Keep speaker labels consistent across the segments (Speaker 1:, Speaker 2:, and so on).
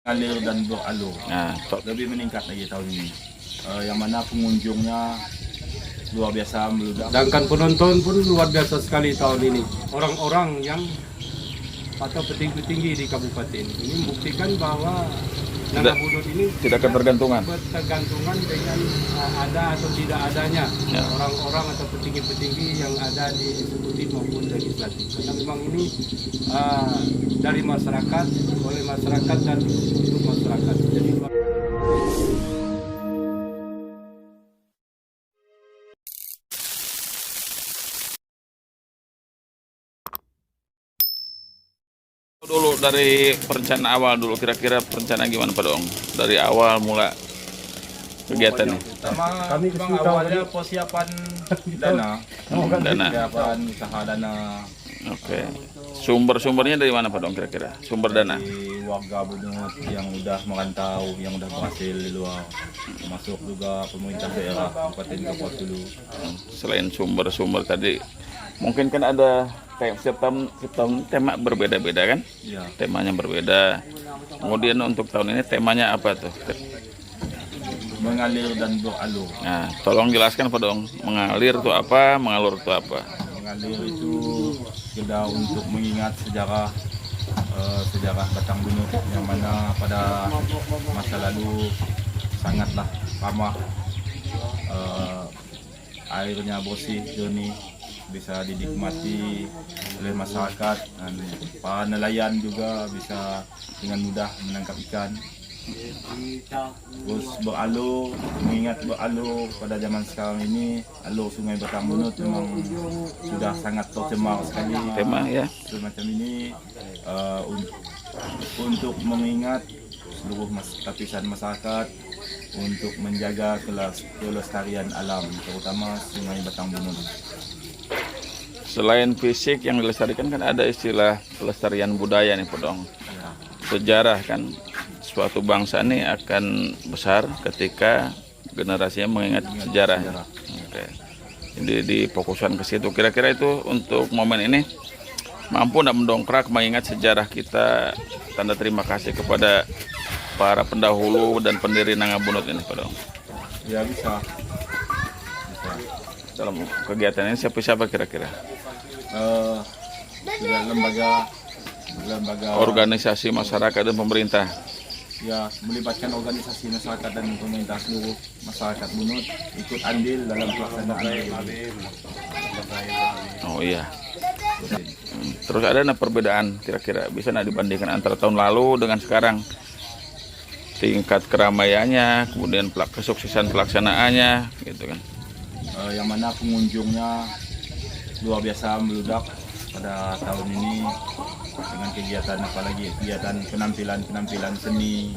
Speaker 1: Ngalir dan beralur.
Speaker 2: Nah,
Speaker 1: Lebih meningkat lagi tahun ini. Yang mana pengunjungnya luar biasa meludak.
Speaker 3: Sedangkan penonton pun luar biasa sekali tahun ini. Orang-orang yang atau petinggi-petinggi di kabupaten ini membuktikan bahwa Nangah Bunut ini
Speaker 2: tidak ketergantungan.
Speaker 3: bertergantungan dengan ada atau tidak adanya
Speaker 2: Ya.
Speaker 3: orang-orang atau petinggi-petinggi yang ada di eksekutif maupun legislatif. Karena memang ini dari masyarakat, oleh masyarakat dan untuk masyarakat. Jadi
Speaker 2: dulu dari perencanaan awal dulu, kira-kira perencanaan gimana Pak Dong? Dari awal mulai kegiatan nih.
Speaker 1: Kami memang awalnya persiapan dana.
Speaker 2: Dana.
Speaker 1: Persiapan usaha dana
Speaker 2: Oke. Sumber-sumbernya dari mana Pak Dong kira-kira? Sumber dana.
Speaker 1: dari warga Bunut yang udah merantau, yang udah berhasil di luar. Masuk juga pemerintah daerah Kabupaten Kapuas dulu.
Speaker 2: Selain sumber-sumber tadi, mungkin kan ada setiap tahun tema berbeda-beda kan?
Speaker 1: Ya,
Speaker 2: Temanya berbeda. Kemudian untuk tahun ini temanya apa tuh?
Speaker 1: mengalir dan beralur.
Speaker 2: Nah, tolong jelaskan Pak Dong. Mengalir itu apa? Mengalur itu apa?
Speaker 1: Mengalir itu sekedar untuk mengingat sejarah Batang Bunut yang mana pada masa lalu sangatlah ramah, airnya bersih, jernih, bisa dinikmati oleh masyarakat, dan para nelayan juga bisa dengan mudah menangkap ikan. Terus beralur, mengingat beralur pada zaman sekarang ini, alur Sungai Batang Bunut memang sudah sangat tercemar sekali.
Speaker 2: Tema ya.
Speaker 1: Semacam ini untuk mengingat seluruh lapisan masyarakat untuk menjaga kelestarian alam, terutama Sungai Batang Bunut.
Speaker 2: Selain fisik yang dilestarikan kan ada istilah pelestarian budaya nih Pak Dong.
Speaker 1: Ya,
Speaker 2: Sejarah kan, suatu bangsa ini akan besar ketika generasinya mengingat sejarah. Oke. Jadi difokuskan ke situ. Kira-kira itu untuk momen ini mampu tidak mendongkrak mengingat sejarah kita, tanda terima kasih kepada para pendahulu dan pendiri Nangah Bunut ini Pak Dong.
Speaker 1: ya bisa.
Speaker 2: Dalam kegiatan ini siapa kira-kira?
Speaker 1: Sudah lembaga
Speaker 2: Organisasi masyarakat dan pemerintah.
Speaker 1: ya, melibatkan organisasi masyarakat dan pemerintah, seluruh masyarakat Bunut ikut andil dalam pelaksanaan ini.
Speaker 2: Oh iya. Terus ada perbedaan kira-kira bisa dibandingkan antara tahun lalu dengan sekarang? Tingkat keramaiannya, kemudian kesuksesan pelaksanaannya, gitu kan?
Speaker 1: Yang mana pengunjungnya luar biasa meludak pada tahun ini dengan kegiatan, apalagi kegiatan penampilan seni,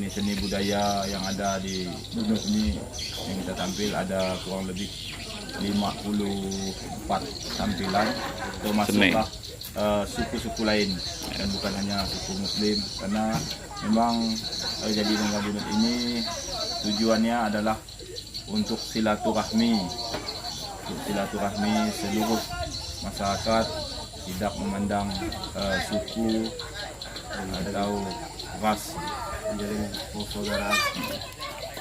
Speaker 1: seni budaya yang ada di Bunut ini yang kita tampil. Ada kurang lebih 54 tampilan, termasuklah suku-suku lain dan bukan hanya suku Muslim, karena memang jadi Nangah Bunut ini tujuannya adalah untuk silaturahmi seluruh masyarakat, tidak memandang suku atau ras, menjadi persaudaraan.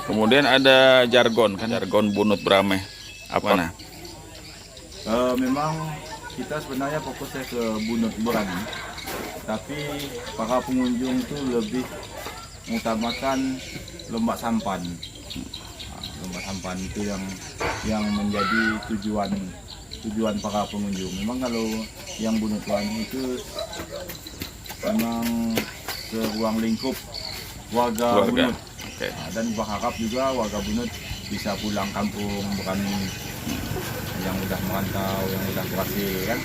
Speaker 2: Kemudian ada jargon kan, jargon Bunut Brameh. Apa nah?
Speaker 1: Memang kita sebenarnya fokusnya ke Bunut Berani, tapi para pengunjung itu lebih mengutamakan lomba sampan. Lomba sampan itu yang menjadi tujuan para pengunjung. Memang kalau yang Bunut Berani itu memang ke ruang lingkup warga Bunut.
Speaker 2: Oke.
Speaker 1: Dan berharap juga warga Bunut bisa pulang kampung berani, yang udah merantau, yang udah berhasil kan.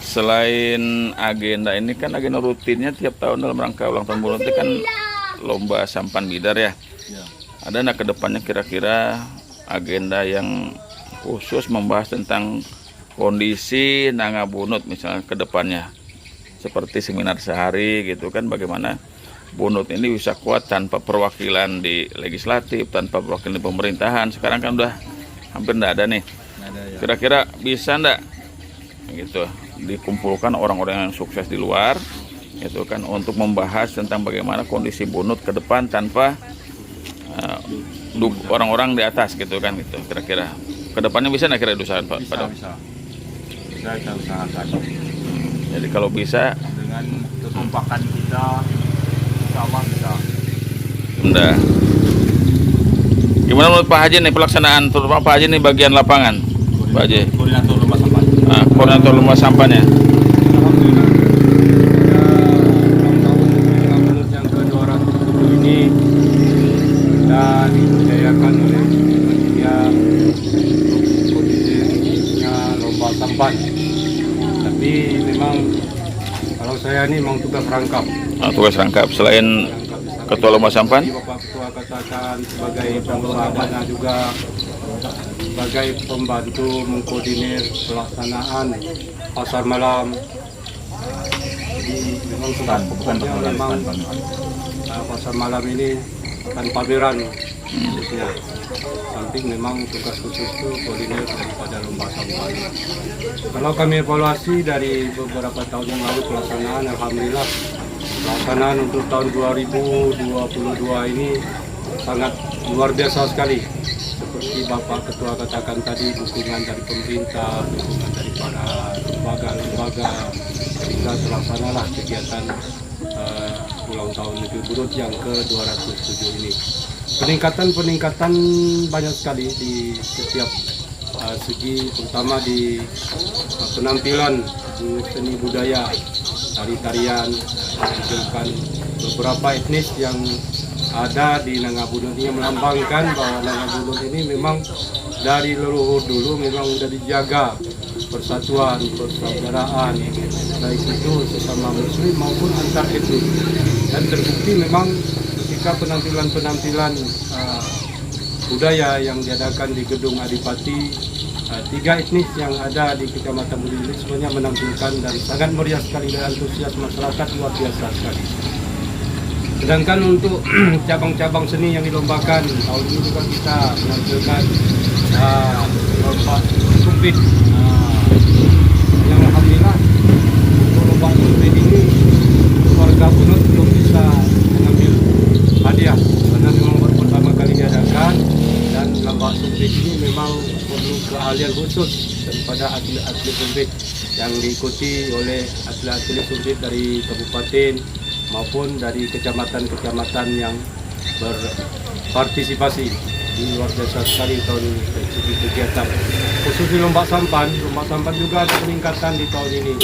Speaker 2: Selain agenda ini kan agenda rutinnya tiap tahun dalam rangka ulang tahun Bunut itu kan lomba sampan bidar ya.
Speaker 1: Ya.
Speaker 2: Ada nah kedepannya kira-kira agenda yang khusus membahas tentang kondisi Nangah Bunut misalnya kedepannya, seperti seminar sehari gitu kan, bagaimana Bunut ini bisa kuat tanpa perwakilan di legislatif, tanpa perwakilan di pemerintahan. Sekarang kan udah hampir enggak ada nih.
Speaker 1: Ada ya.
Speaker 2: Kira-kira bisa enggak gitu dikumpulkan orang-orang yang sukses di luar, itu kan untuk membahas tentang bagaimana kondisi bunut ke depan tanpa orang-orang di atas gitu kan, gitu kira-kira kedepannya bisa nggak kira usaha Pak?
Speaker 1: Bisa kita usahakan.
Speaker 2: Jadi kalau bisa
Speaker 1: Dengan kekompakan kita sama bisa.
Speaker 2: Udah. Gimana menurut Pak Haji nih pelaksanaan, terutama Pak Haji nih bagian lapangan, Pak Haji,
Speaker 1: Koordinator rumah sampah.
Speaker 2: koordinator rumah sampahnya.
Speaker 3: Alhamdulillah pada tahun yang ke-207 ini kita diberdayakan oleh panitia untuk koordinasinya lomba sampan. Tapi memang kalau saya ini memang tugas rangkap.
Speaker 2: Tugas rangkap selain ketua lomba sampan.
Speaker 3: Bapak Ketua katakan sebagai pengurusnya juga sebagai pembantu mengkoordinir pelaksanaan pasar malam. Jadi memang
Speaker 1: Bukan
Speaker 3: tugasnya memang pasar malam ini kan pameran khususnya. Samping memang tugas khusus itu koordinir daripada lomba sampah. Kalau kami evaluasi dari beberapa tahun yang lalu pelaksanaan, alhamdulillah pelaksanaan untuk tahun 2022 ini sangat luar biasa sekali. Seperti Bapak Ketua katakan tadi, dukungan dari pemerintah, dukungan dari para lembaga-lembaga, sehingga terlaksanalah kegiatan ulang tahun Negeri Bunut yang ke-207 ini. Peningkatan banyak sekali di setiap segi, terutama di penampilan seni budaya, tari-tarian, menampilkan beberapa etnis yang ada di Nangabunut ini, melambangkan bahwa Nangabunut ini memang dari leluhur dulu memang sudah dijaga persatuan, persaudaraan, baik itu sesama muslim maupun antar etnis. Dan terbukti memang ketika penampilan-penampilan budaya yang diadakan di Gedung Adipati, 3 etnis yang ada di Kecamatan Budi ini semuanya menampilkan dan sangat meriah sekali dan antusias masyarakat luar biasa sekali. Sedangkan untuk cabang-cabang seni yang dilombakan tahun ini juga kita menampilkan lomba sumpit. Yang alhamdulillah untuk lomba sumpit ini warga Bunut belum bisa mengambil hadiah karena memang baru pertama kali diadakan, dan lomba sumpit ini memang perlu keahlian khusus daripada atlet-atlet sumpit yang diikuti oleh atlet-atlet sumpit dari kabupaten maupun dari kecamatan-kecamatan yang berpartisipasi. Ini luar biasa sekali tahun ini dari segi kegiatan. Khusus di lomba sampan juga ada peningkatan di tahun ini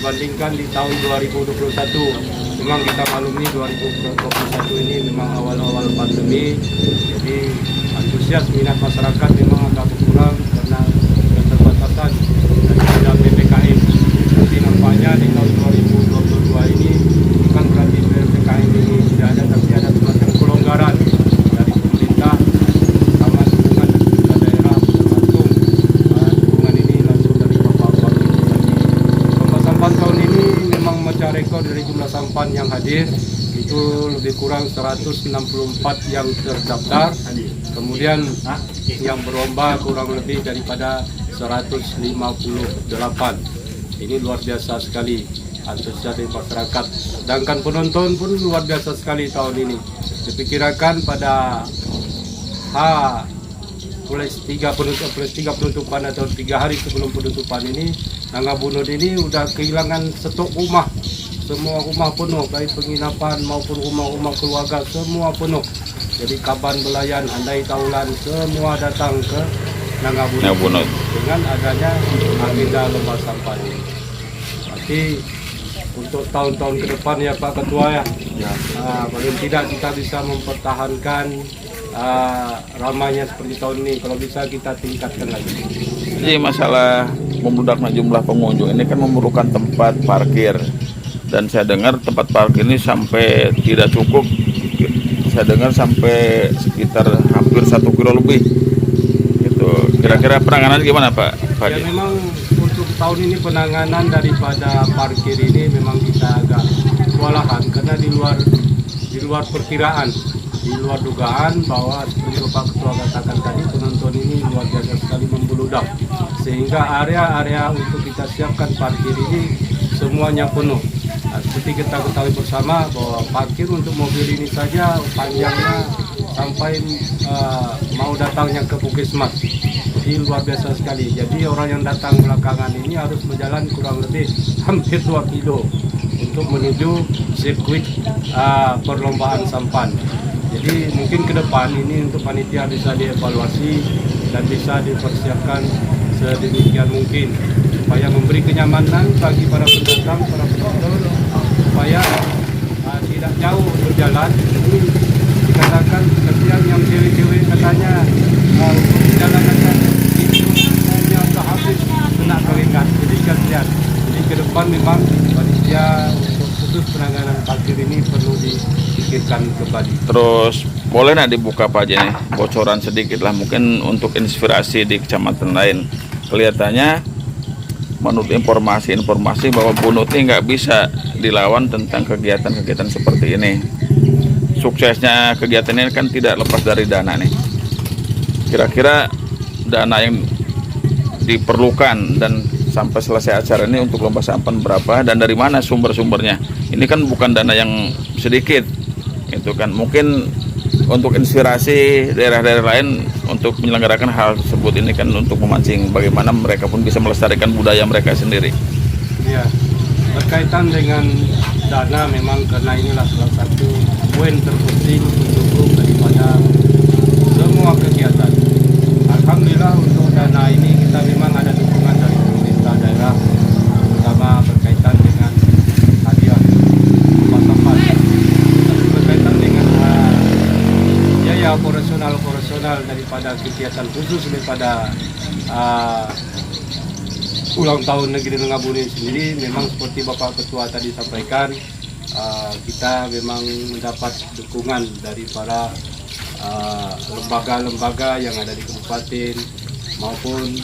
Speaker 3: dibandingkan di tahun 2021. Memang kita maklumi 2021 ini memang awal-awal pandemi, jadi antusias minat masyarakat memang agak berkurang karena keterbatasan daripada PPKM. Tapi nampaknya di tahun 2022 ini bukan berarti PPKM ini tidak ada, tapi ada semacam pelonggaran dari pemerintah sama dukungan dari daerah, termasuk dukungan ini langsung dari Bapak Bupati. Lomba sampan tahun ini memang memecah rekor dari jumlah sampan yang hadir, itu lebih kurang 164 yang terdaftar, kemudian yang berlomba kurang lebih daripada 158. Ini luar biasa sekali antusias dari masyarakat. Sedangkan penonton pun luar biasa sekali tahun ini. Diperkirakan pada H+3 penutupan atau 3 hari sebelum penutupan ini, Nangabunut ini udah kehilangan stok rumah. Semua rumah penuh, baik penginapan maupun rumah-rumah keluarga semua penuh. Jadi kaban belayan, andai taulan semua datang ke Nangabunut dengan adanya agenda lomba sampah ini. Berarti untuk tahun-tahun ke depan ya Pak Ketua ya, paling tidak kita bisa mempertahankan ramainya seperti tahun ini. Kalau bisa kita tingkatkan lagi.
Speaker 2: Jadi masalah membludaknya jumlah pengunjung ini kan memerlukan tempat parkir, dan saya dengar tempat parkir ini sampai tidak cukup. Saya dengar sampai sekitar hampir 1 kilo lebih. Itu kira-kira penanganan gimana Pak?
Speaker 3: Ya memang untuk tahun ini penanganan daripada parkir ini memang kita agak kewalahan karena di luar perkiraan, di luar dugaan bahwa seperti Bapak Ketua katakan tadi, penonton ini luar biasa sekali membeludak, sehingga area-area untuk kita siapkan parkir ini semuanya penuh. Nah, seperti kita ketahui bersama bahwa parkir untuk mobil ini saja panjangnya sampai mau datangnya ke Puskesmas. Jadi luar biasa sekali. Jadi orang yang datang belakangan ini harus berjalan kurang lebih hampir 2 kilo untuk menuju sirkuit perlombaan sampan. Jadi mungkin ke depan ini untuk panitia bisa dievaluasi dan bisa dipersiapkan sedemikian mungkin supaya memberi kenyamanan bagi para pendatang, para penonton, supaya tidak jauh berjalan. Ini dikatakan kesian yang cewek-cewek katanya untuk perjalanan itu sudah habis kena keringat, jadi kasihan. Jadi ke depan memang panitia untuk khusus penanganan parkir ini perlu dipikirkan kembali.
Speaker 2: Terus boleh nggak dibuka Pak aja nih bocoran sedikit lah mungkin untuk inspirasi di kecamatan lain. Kelihatannya menurut informasi bahwa Bunut ini nggak bisa dilawan tentang kegiatan-kegiatan seperti ini. Suksesnya kegiatan ini kan tidak lepas dari dana nih. Kira-kira dana yang diperlukan dan sampai selesai acara ini untuk lomba sampan berapa dan dari mana sumber-sumbernya? Ini kan bukan dana yang sedikit, itu kan mungkin untuk inspirasi daerah-daerah lain untuk menyelenggarakan hal tersebut ini kan untuk memancing bagaimana mereka pun bisa melestarikan budaya mereka sendiri.
Speaker 3: Ya, berkaitan dengan dana memang karena inilah salah satu poin terpenting untuk daripada semua kegiatan. Alhamdulillah untuk dana ini kita memang ada dukungan dari pemerintah daerah, terutama berkaitan dengan hadiah tempat-tempat. Berkaitan dengan biaya operasional daripada kegiatan khusus daripada ulang tahun Negeri Lengabunit sendiri, memang seperti Bapak Ketua tadi sampaikan, kita memang mendapat dukungan dari para lembaga-lembaga yang ada di kabupaten maupun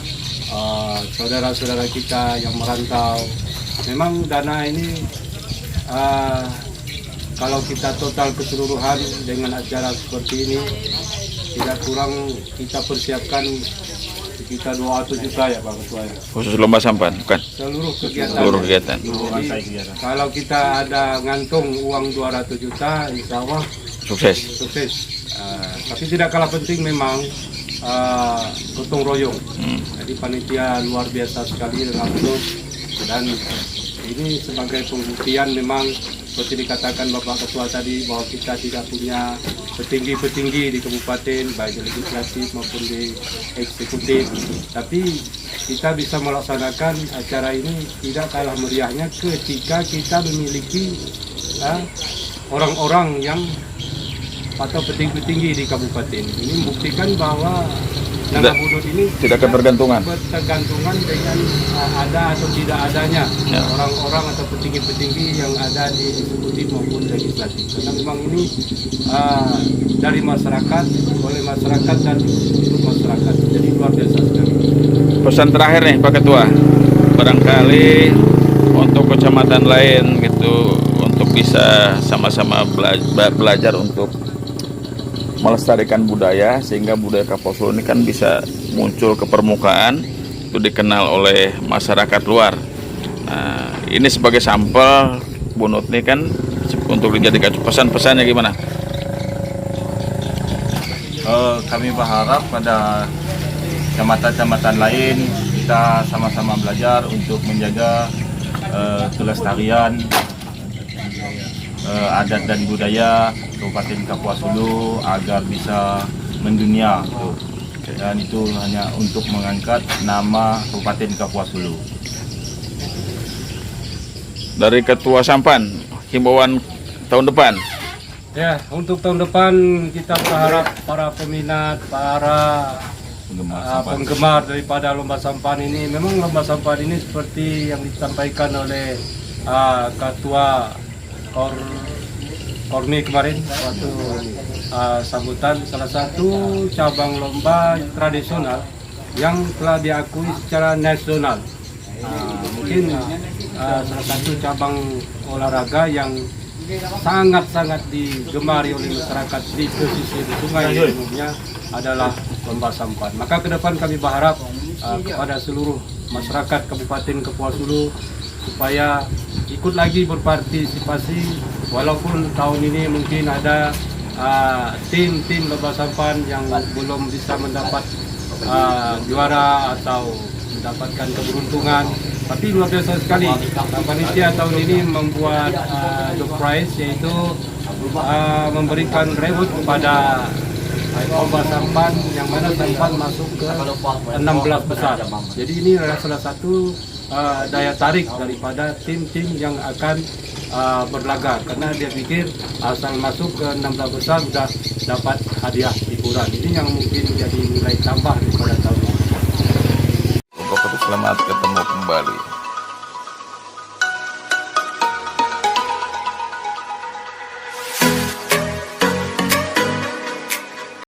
Speaker 3: saudara-saudara kita yang merantau. Memang dana ini kalau kita total keseluruhan dengan acara seperti ini tidak kurang kita persiapkan sekitar 200 juta ya Pak Ketua.
Speaker 2: Khusus lomba sampan, bukan?
Speaker 3: Seluruh kegiatan.
Speaker 2: Seluruh kegiatan.
Speaker 3: Jadi, kalau kita ada ngantung uang 200 juta, insya Allah
Speaker 2: Sukses.
Speaker 3: sukses. Tapi tidak kalah penting memang gotong royong. Jadi panitia luar biasa sekali dengan Bunut, dan ini sebagai pembuktian memang seperti dikatakan Bapak Ketua tadi bahwa kita tidak punya petinggi-petinggi di kabupaten baik di legislatif maupun di eksekutif, tapi kita bisa melaksanakan acara ini tidak kalah meriahnya ketika kita memiliki orang-orang yang atau petinggi-petinggi di kabupaten. Ini membuktikan bahwa Nama Bunut ini
Speaker 2: tidak ketergantungan
Speaker 3: dengan ada atau tidak adanya
Speaker 2: ya.
Speaker 3: Orang-orang atau petinggi-petinggi yang ada di eksekutif maupun legislatif. Karena memang ini dari masyarakat, oleh masyarakat dan untuk masyarakat. Jadi luar biasa sekali.
Speaker 2: Pesan terakhir nih Pak Ketua, barangkali untuk kecamatan lain gitu untuk bisa sama-sama belajar untuk melestarikan budaya sehingga budaya Kapuasulu ini kan bisa muncul ke permukaan, itu dikenal oleh masyarakat luar. Nah, ini sebagai sampel Bunut ini kan untuk dijadikan pesan-pesannya gimana?
Speaker 1: Kami berharap pada kecamatan-kecamatan lain kita sama-sama belajar untuk menjaga kelestarian adat dan budaya Kabupaten Kapuasulu agar bisa mendunia, dan itu hanya untuk mengangkat nama Kabupaten Kapuasulu.
Speaker 2: Dari Ketua Sampan, himbauan tahun depan.
Speaker 3: Ya, untuk tahun depan kita berharap para peminat, para penggemar daripada lomba sampan ini, memang lomba sampan ini seperti yang disampaikan oleh Ketua Kormi kemarin waktu sambutan, salah satu cabang lomba tradisional yang telah diakui secara nasional. Mungkin salah satu cabang olahraga yang sangat-sangat digemari oleh masyarakat di pesisir sungai umumnya, adalah lomba sampan. Maka ke depan kami berharap kepada seluruh masyarakat Kabupaten Kapuas Hulu supaya ikut lagi berpartisipasi, walaupun tahun ini mungkin ada tim-tim lomba sampan yang belum bisa mendapat juara atau mendapatkan keberuntungan, tapi luar biasa sekali. Panitia tahun ini membuat the prize, yaitu memberikan reward kepada lomba sampan yang mana sampan masuk ke 16 besar. Jadi ini adalah salah satu daya tarik daripada tim-tim yang akan berlaga, karena dia pikir asal masuk ke 16 besar sudah dapat hadiah hiburan. Ini yang mungkin menjadi nilai tambah daripada tahun ini.
Speaker 2: Selamat